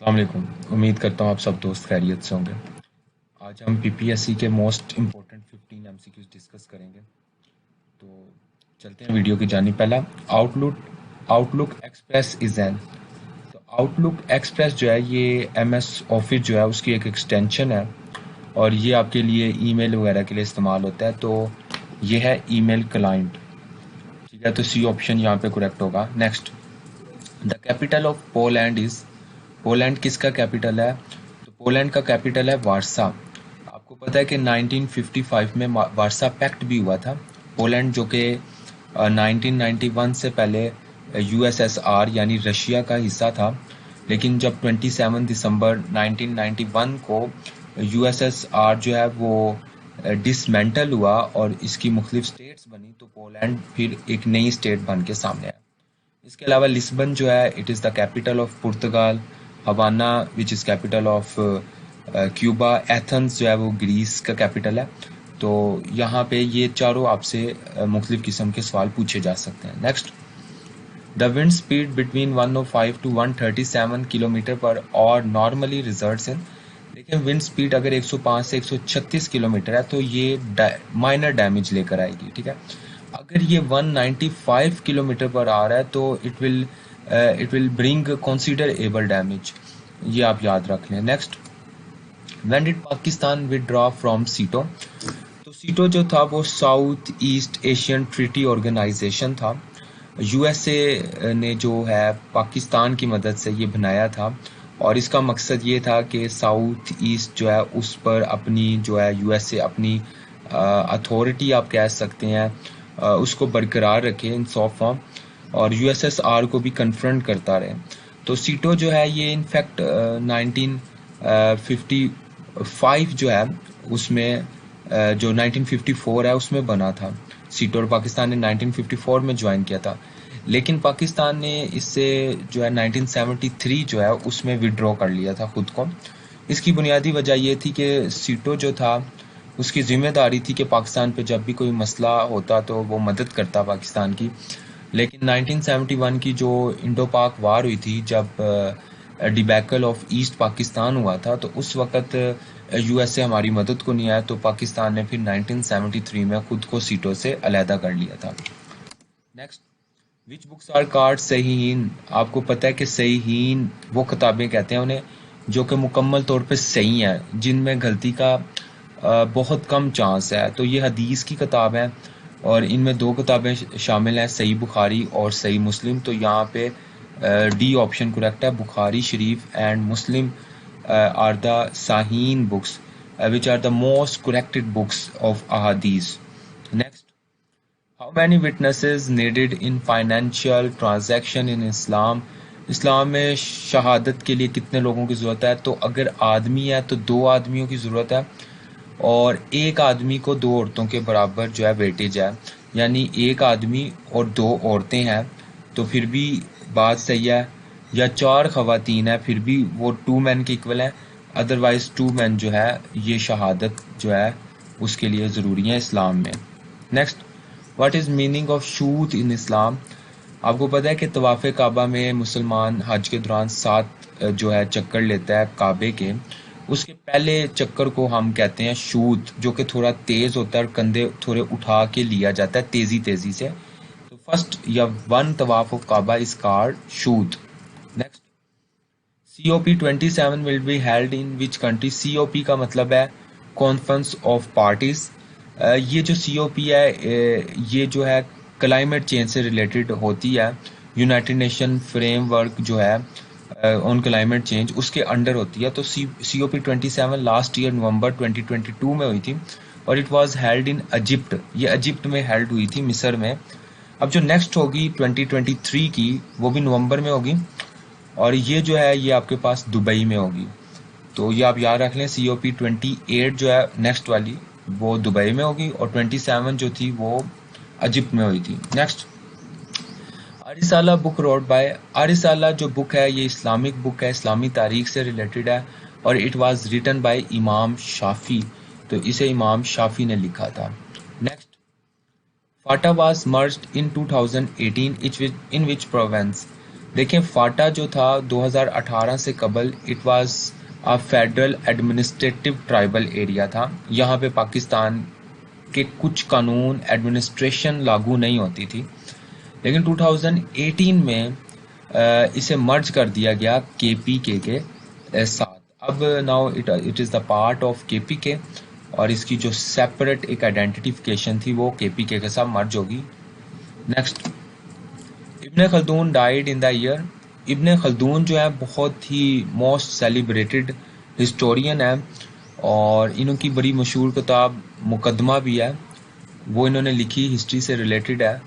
अस्सलाम वालेकुम। उम्मीद करता हूँ आप सब दोस्त खैरियत से होंगे। आज हम पीपीएससी के मोस्ट इम्पोर्टेंट 15 एमसीक्यूज डिस्कस करेंगे। तो चलते हैं वीडियो की जानी। पहला, outlook outlook express is an. तो आउटलुक एक्सप्रेस जो है ये एमएस ऑफिस जो है उसकी एक एक्सटेंशन है और ये आपके लिए ईमेल वगैरह के लिए इस्तेमाल होता है। तो ये है ईमेल क्लाइंट। ठीक है, तो सी ऑप्शन यहाँ पे करेक्ट होगा। Next, the capital of Poland is. Poland किसका कैपिटल है? तो पोलैंड का कैपिटल है वारसा। आपको पता है कि 1955 में वारसा पैक्ट भी हुआ था। पोलैंड जो कि 1991 से पहले यूएसएसआर यानी रशिया का हिस्सा था, लेकिन जब 27 दिसंबर 1991 को यूएसएसआर जो है वो डिसमेंटल हुआ और इसकी मुख्तलिफ स्टेट्स बनी, तो पोलैंड फिर एक नई स्टेट बन के सामने आया। इसके अलावा लिस्बन जो है it is the capital of Portugal. Havana which is capital of Cuba. Athens जो है वो ग्रीस का कैपिटल है। तो यहाँ पे ये चारों आपसे मुख्तलिफ किस्म के सवाल पूछे जा सकते हैं। Next, the wind speed between 105 to 137 kilometre पर और नॉर्मली रिजल्ट्स इन। देखिए, विंड स्पीड अगर 105 से 136 किलोमीटर है तो ये माइनर डैमेज लेकर आएगी। ठीक है, अगर ये 195 किलोमीटर पर आ रहा है तो it will bring considerable damage. ये आप याद रख लें। Next, when did Pakistan withdraw from SEATO. तो सीटो जो था वो South East Asian Treaty Organisation था। यूएसए ने जो है पाकिस्तान की मदद से ये बनाया था और इसका मकसद ये था कि साउथ ईस्ट जो है उस पर अपनी जो है यूएसए अपनी अथॉरिटी आप कह सकते हैं उसको बरकरार रखे इन सॉफ्ट फॉर्म और यूएसएसआर को भी कन्फ्रंट करता रहे। तो सीटो जो है ये इनफैक्ट 1955 जो है उसमें जो 1954 है उसमें बना था। सीटो और पाकिस्तान ने 1954 में ज्वाइन किया था, लेकिन पाकिस्तान ने इससे जो है 1973 जो है उसमें विड्रॉ कर लिया था खुद को। इसकी बुनियादी वजह ये थी कि सीटो जो था उसकी जिम्मेदारी थी कि पाकिस्तान पे जब भी कोई मसला होता तो वो मदद करता पाकिस्तान की। लेकिन 1971 की जो इंडो पाक वार हुई थी, जब डिबैकल ऑफ ईस्ट पाकिस्तान हुआ था, तो उस वक्त यूएसए हमारी मदद को नहीं आया, तो पाकिस्तान ने फिर 1973 में खुद को सीटों से अलहदा कर लिया था। Next, which books are called सहीहीन। आपको पता है कि सहीहीन वो किताबें कहते हैं उन्हें जो कि मुकम्मल तौर पे सही हैं, जिनमें गलती का बहुत कम चांस है। तो ये हदीस की किताब है और इनमें दो किताबें शामिल हैं, सही बुखारी और सही मुस्लिम। तो यहाँ पे डी ऑप्शन करेक्ट है। Bukhari Sharif and Muslim are the साहीन books which are the most corrected books of अहादीस। Next, how many witnesses needed in financial transaction in Islam. इस्लाम में शहादत के लिए कितने लोगों की ज़रूरत है? तो अगर आदमी है तो 2 आदमियों की ज़रूरत है और एक आदमी को 2 औरतों के बराबर जो है वेटेज है, यानी एक आदमी और 2 औरतें हैं तो फिर भी बात सही है, या 4 खवातीन है फिर भी वो 2 मैन के इक्वल है। अदरवाइज 2 मैन जो है ये शहादत जो है उसके लिए ज़रूरी है इस्लाम में। Next, what is meaning of शूत इन इस्लाम। आपको पता है कि तवाफ़ काबा में मुसलमान हज के दौरान 7 जो है चक्कर लेता है काबे के। उसके पहले चक्कर को हम कहते हैं शूत, जो कि थोड़ा तेज़ होता है और कंधे थोड़े उठा के लिया जाता है तेज़ी तेज़ी से। तो फर्स्ट या 1 तवाफ ऑफ काबा इज कॉल्ड शूत। Next, COP27 will be held in which country. COP का मतलब है कॉन्फ्रेंस ऑफ पार्टीज। ये जो COP है ये जो है क्लाइमेट चेंज से रिलेटेड होती है। यूनाइटेड नेशन फ्रेमवर्क जो है ऑन क्लाइमेट चेंज उसके अंडर होती है। तो COP27 लास्ट ईयर नवंबर 2022 में हुई थी और it was held in Egypt. ये इजिप्ट में हेल्ड हुई थी, मिस्र में। अब जो नेक्स्ट होगी 2023 की वो भी नवंबर में होगी और ये जो है ये आपके पास दुबई में होगी। तो ये आप याद रख लें, COP28 जो है नेक्स्ट वाली वो दुबई में होगी और 27 जो थी वो इजिप्ट में हुई थी। नेक्स्ट, अरिसाला बुक रोड बाय। अरिसाला जो बुक है ये इस्लामिक बुक है, इस्लामी तारीख से रिलेटेड है और इट वाज रिटन बाय इमाम शाफी। तो इसे इमाम शाफी ने लिखा था। Next, Phata was merged in 2018 in which province. देखें फाटा जो था 2018 से कबल it was a federal administrative tribal area था। यहाँ पे पाकिस्तान के कुछ कानून एडमिनिस्ट्रेशन लागू नहीं होती थी, लेकिन 2018 में इसे मर्ज कर दिया गया केपीके के साथ। अब now it is the part of KPK और इसकी जो सेपरेट एक आइडेंटिफिकेशन थी वो केपीके के साथ मर्ज होगी। Next, Ibn Khaldun died in the year. Ibn Khaldun जो है बहुत ही मोस्ट सेलिब्रेटेड हिस्टोरियन है और इनकी बड़ी मशहूर किताब मुकदमा भी है, वो इन्होंने लिखी, हिस्ट्री से रिलेटेड है।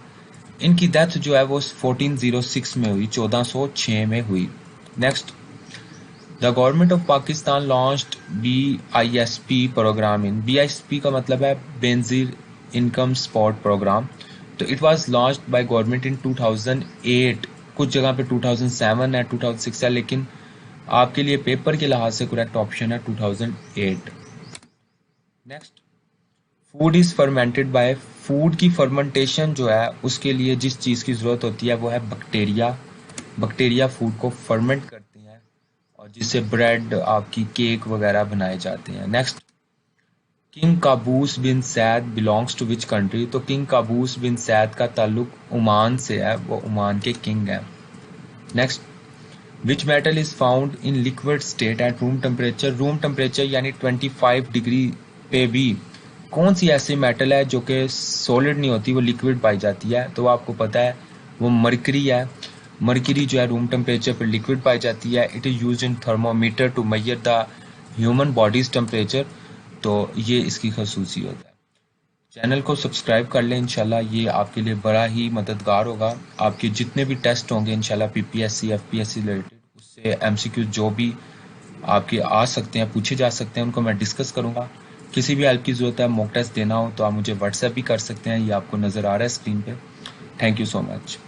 इनकी डेथ जो है वो 1406 में हुई, 1406 में हुई। Next, the government of Pakistan launched BISP programme in, BISP का मतलब है बेनजीर इनकम सपोर्ट प्रोग्राम। तो it was launched by government in 2008, कुछ जगह पे 2007 है, 2006 है, लेकिन आपके लिए पेपर के लिहाज से करेक्ट ऑप्शन है 2008। Next, food is fermented by, food की फर्मेंटेशन जो है उसके लिए जिस चीज़ की ज़रूरत होती है वो है बैक्टीरिया। बैक्टीरिया फूड को फर्मेंट करते हैं और जिससे ब्रेड, आपकी केक वगैरह बनाए जाते हैं। Next, King Qaboos bin Said belongs to which country. तो किंग काबूस बिन सैद का ताल्लुक ओमान से है, वो ओमान के किंग हैं। Next, which metal is found in liquid state at room temperature. Room temperature यानी 25 डिग्री पे भी कौन सी ऐसी मेटल है जो कि सॉलिड नहीं होती, वो लिक्विड पाई जाती है? तो आपको पता है वो मरकरी है। मरकरी जो है रूम टेम्परेचर पर लिक्विड पाई जाती है। It is use in thermometer to measure the human body's temperature. तो ये इसकी खसूसियत है। चैनल को सब्सक्राइब कर लें, इंशाल्लाह ये आपके लिए बड़ा ही मददगार होगा। आपके जितने भी टेस्ट होंगे इंशाल्लाह PPSC FPSC रिलेटेड, उससे MCQ जो भी आपके आ सकते हैं, पूछे जा सकते हैं, उनको मैं डिस्कस करूँगा। किसी भी हेल्प की ज़रूरत है, मॉक टेस्ट देना हो तो आप मुझे व्हाट्सएप भी कर सकते हैं, ये आपको नज़र आ रहा है स्क्रीन पे। Thank you so much.